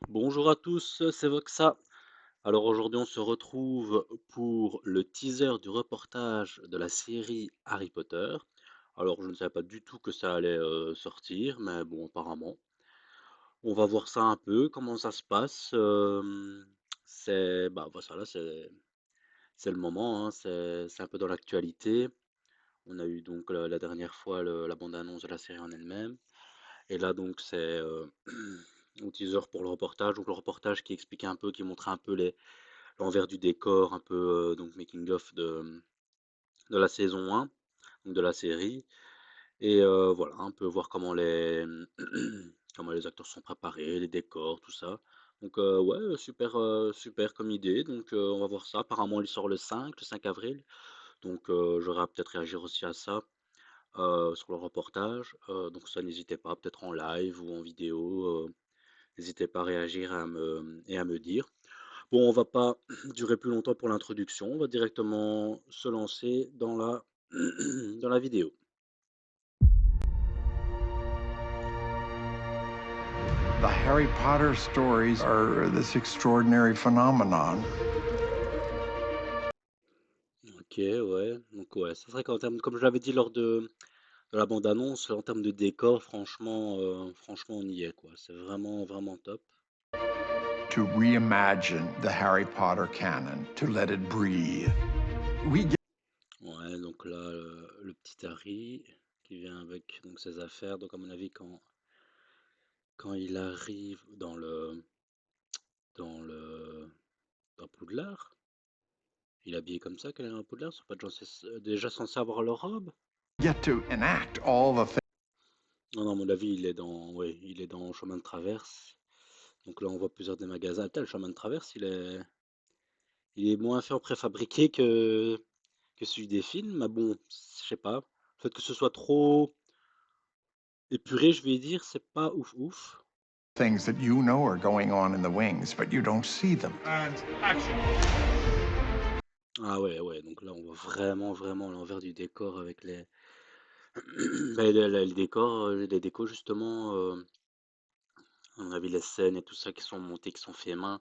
Bonjour à tous, c'est Voxa. Alors aujourd'hui, on se retrouve pour le teaser du reportage de la série Harry Potter. Alors je ne savais pas du tout que ça allait sortir, mais bon, apparemment. On va voir ça un peu, comment ça se passe. Voilà, c'est le moment, hein, c'est un peu dans l'actualité. On a eu donc la dernière fois la bande-annonce de la série en elle-même. Et là, donc, c'est un teaser pour le reportage. Donc, le reportage qui expliquait un peu, qui montrait un peu l'envers du décor, un peu, donc, making of de la saison 1, donc de la série. Et voilà, un peu voir comment comment les acteurs sont préparés, les décors, tout ça. Donc, ouais, super, super comme idée. Donc, on va voir ça. Apparemment, il sort le 5 avril. Donc, j'aurai peut-être réagir aussi à ça sur le reportage. Donc, ça, n'hésitez pas, peut-être en live ou en vidéo. N'hésitez pas à réagir et à me dire. Bon, on va pas durer plus longtemps pour l'introduction, on va directement se lancer dans dans la vidéo. The Harry Potter stories are this extraordinary phenomenon. OK, ouais, donc ouais, c'est vrai qu'en termes comme je l'avais dit lors de la bande annonce, en termes de décor, franchement, on y est, quoi. C'est vraiment, vraiment top. To reimagine the Harry Potter canon, to let it breathe. We get Ouais, donc là, le petit Harry qui vient avec donc ses affaires. Donc à mon avis, quand il arrive dans Poudlard, il est habillé comme ça quand il est à Poudlard? Ils sont pas déjà censés avoir leur robe? get to enact all the Non, non, à mon avis, il est dans Chemin de Traverse. Donc là, on voit plusieurs des magasins. Putain, le Chemin de Traverse, il est moins fait en préfabriqué que celui des films. Mais bon, je sais pas. Le fait que ce soit trop épuré, je vais dire, c'est pas ouf ouf. things that you know are going on in the wings, but you don't see them. Ah ouais, ouais, donc là, on voit vraiment, vraiment l'envers du décor avec les décors, les décos justement. À mon avis, les scènes et tout ça qui sont montées, qui sont faits main.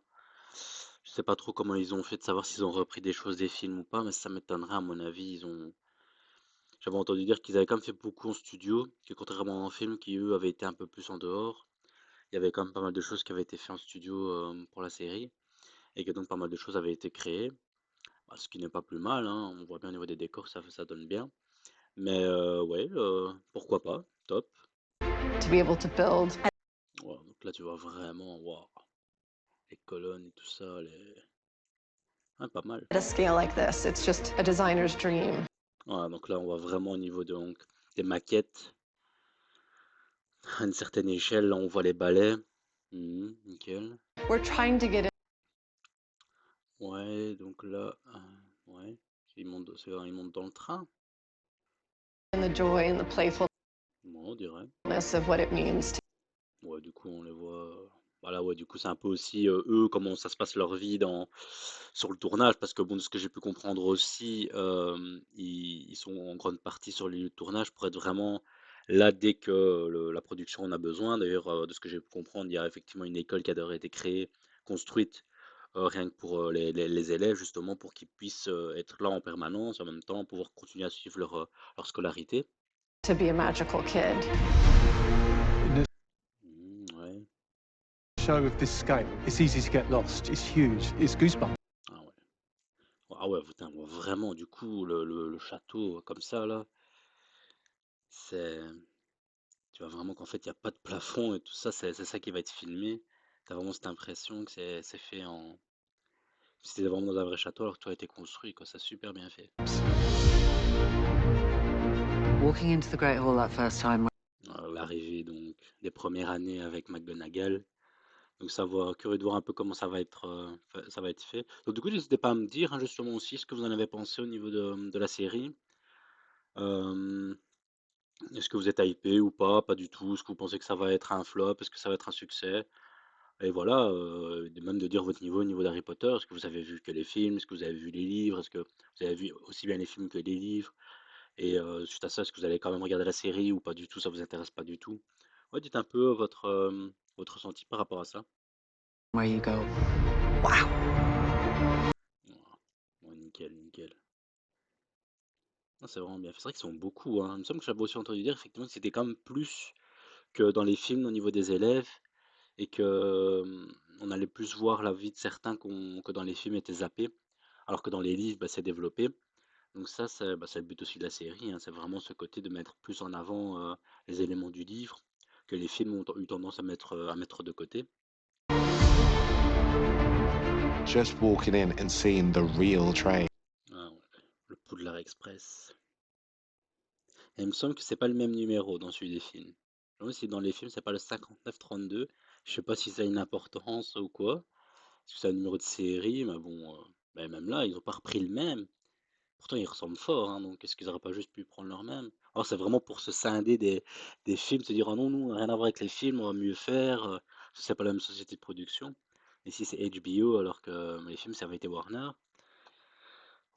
Je sais pas trop comment ils ont fait, de savoir s'ils ont repris des choses des films ou pas, mais ça m'étonnerait à mon avis. J'avais entendu dire qu'ils avaient quand même fait beaucoup en studio, que contrairement aux films qui eux avaient été un peu plus en dehors, il y avait quand même pas mal de choses qui avaient été faites en studio pour la série, et que donc pas mal de choses avaient été créées. Bah, ce qui n'est pas plus mal, hein. On voit bien au niveau des décors, ça donne bien. Mais ouais, pourquoi pas, top. To be able to build Ouais, donc là tu vois vraiment, waouh, les colonnes et tout ça, ouais, pas mal. at a scale like this. It's just a designer's dream. Ouais, donc là, on voit vraiment au niveau des maquettes, à une certaine échelle, là, on voit les balais. Mhm, nickel. We're trying to get Ouais, donc là, ouais, il monte dans le train, in the joy and the playfulness bon, on dirait. of what it means to Ouais, du coup, on les voit. Voilà, ouais, du coup, c'est un peu aussi eux, comment ça se passe leur vie sur le tournage, parce que bon, de ce que j'ai pu comprendre aussi, ils sont en grande partie sur les lieux de tournage pour être vraiment là dès que la production en a besoin. D'ailleurs, de ce que j'ai pu comprendre, il y a effectivement une école qui a d'ailleurs été créée, construite, rien que pour les élèves, justement, pour qu'ils puissent être là en permanence, en même temps, pouvoir continuer à suivre leur scolarité. be a magical kid. In Mhm, ouais, a show of this scale, it's easy to get lost. It's huge. It's goosebumps. ah ouais. Ah ouais, putain, moi, vraiment, du coup, le château comme ça, là, c'est. Tu vois vraiment qu'en fait, il y a pas de plafond et tout ça, c'est ça qui va être filmé. T'as vraiment cette impression que c'est fait en. C'était vraiment dans un vrai château alors que tout a été construit, quoi. C'est super bien fait. Walking into the Great Hall that first time. L'arrivée, donc, des premières années avec McGonagall. Donc, curieux de voir un peu comment ça va être fait. Donc, du coup, n'hésitez pas à me dire, hein, justement, aussi ce que vous en avez pensé au niveau de la série. Euh, Est-ce que vous êtes hypé ou pas? Pas du tout. Est-ce que vous pensez que ça va être un flop? Est-ce que ça va être un succès? Et voilà, même de dire votre niveau au niveau d'Harry Potter. Est-ce que vous avez vu que les films? Est-ce que vous avez vu les livres? Est-ce que vous avez vu aussi bien les films que les livres? Et suite à ça, est-ce que vous allez quand même regarder la série ou pas du tout? Ça vous intéresse pas du tout? Ouais, dites un peu votre ressenti par rapport à ça. where you go, wow. Voilà. Ouais, nickel, nickel. Non, c'est vraiment bien fait. C'est vrai qu'ils sont beaucoup, hein. Il me semble que j'avais aussi entendu dire effectivement que c'était quand même plus que dans les films au niveau des élèves et que on allait plus voir la vie de certains que dans les films était zappé, alors que dans les livres, bah, c'est développé. Donc ça, c'est le but aussi de la série, hein. C'est vraiment ce côté de mettre plus en avant les éléments du livre que les films ont eu tendance à mettre de côté. Just walking in and seeing the real train. Ah ouais, le Poudlard Express. Et il me semble que c'est pas le même numéro dans celui des films. Je me demande si dans les films, c'est pas le 5932. Je sais pas si ça a une importance ou quoi, parce que c'est un numéro de série, mais bon, bah, même là, ils ont pas repris le même. Pourtant, ils ressemblent fort, hein, donc est-ce qu'ils auraient pas juste pu prendre leur même? Alors c'est vraiment pour se scinder des films, se dire: «Ah non, nous, on a rien à voir avec les films, on va mieux faire», parce que c'est pas la même société de production. Et si c'est HBO alors que les films, ça avait été Warner.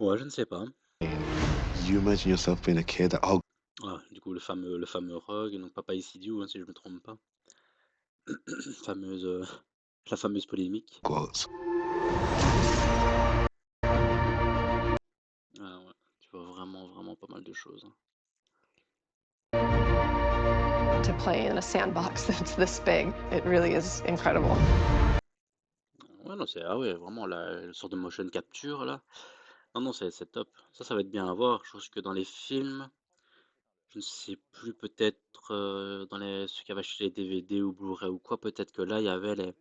Ouais, je ne sais pas. You imagine yourself being a kid. Oh, Ouais, du coup, le fameux Rogue, donc Papa Isidou, hein, si je me trompe pas. Fameuse, la fameuse polémique. God. Ah ouais, tu vois vraiment, vraiment pas mal de choses, hein. To play in a sandbox that's this big, it really is incredible. Ouais, non, ah ouais, vraiment la sorte de motion capture là. Non, non, c'est top. Ça va être bien à voir. Je pense que dans les films, je ne sais plus, peut-être dans ceux qui avaient acheté les DVD ou Blu-ray ou quoi, peut-être que là, il y avait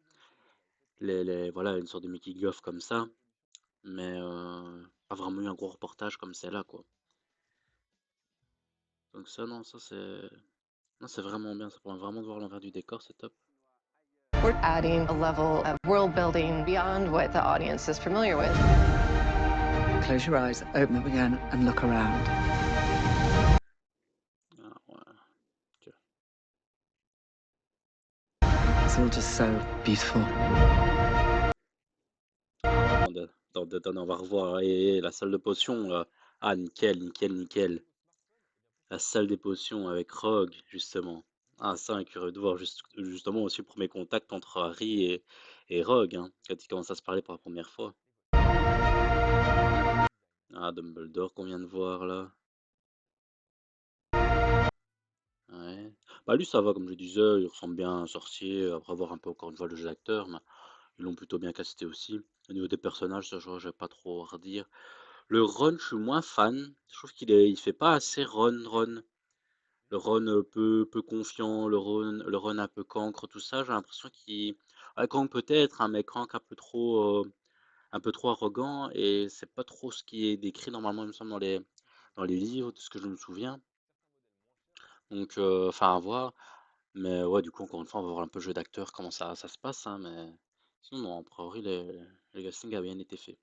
voilà, une sorte de making-of comme ça, mais pas vraiment eu un gros reportage comme celle-là, quoi. Donc ça, non, non, c'est vraiment bien. Ça permet vraiment de voir l'envers du décor, c'est top. We're adding a level of world building beyond what the audience is familiar with. Close your eyes, open them again, and look around. Ah ouais. Tu It's all just so beautiful. attends, on va revoir. La salle de potions, là. Ah, nickel, nickel, nickel. La salle des potions avec Rogue, justement. Ah, ça, curieux de voir justement aussi le premier contact entre Harry et Rogue, hein, quand ils commencent à se parler pour la première fois. Ah, Dumbledore qu'on vient de voir là. Ouais. Bah lui, ça va, comme je disais, il ressemble bien à un sorcier, après avoir un peu encore une fois le jeu d'acteur, mais ils l'ont plutôt bien casté aussi. Au niveau des personnages, ça, je vais pas trop redire. Le Ron, je suis moins fan. Je trouve il fait pas assez Ron. Le Ron peu confiant, le Ron un peu cancre, tout ça. J'ai l'impression qu'il, ouais, cancre peut-être, hein, mais cancre un peu trop arrogant. Et c'est pas trop ce qui est décrit normalement, il me semble, dans les livres, de ce que je me souviens. Donc, enfin, à voir. Mais ouais, du coup, encore une fois, on va voir un peu le jeu d'acteur, comment ça se passe, hein, mais sinon, non, a priori, le casting a bien été fait.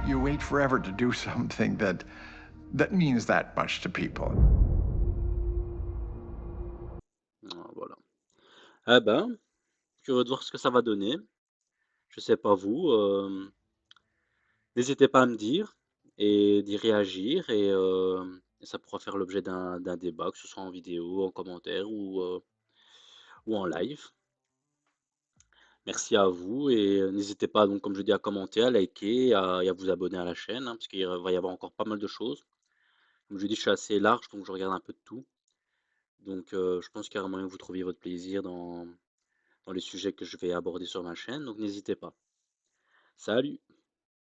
You wait forever to do something that means that much to people. Voilà. Eh ben, curieux de voir ce que ça va donner. Je sais pas vous, n'hésitez pas à me dire et d'y réagir et ça pourra faire l'objet d'un débat, que ce soit en vidéo, en commentaire ou en live. Merci à vous et n'hésitez pas donc comme je dis à commenter, à liker et à vous abonner à la chaîne, hein, parce qu'il va y avoir encore pas mal de choses. Comme je dis, je suis assez large, donc je regarde un peu de tout. Donc je pense qu'il y aura moyen que vous trouviez votre plaisir dans les sujets que je vais aborder sur ma chaîne, donc n'hésitez pas. Salut!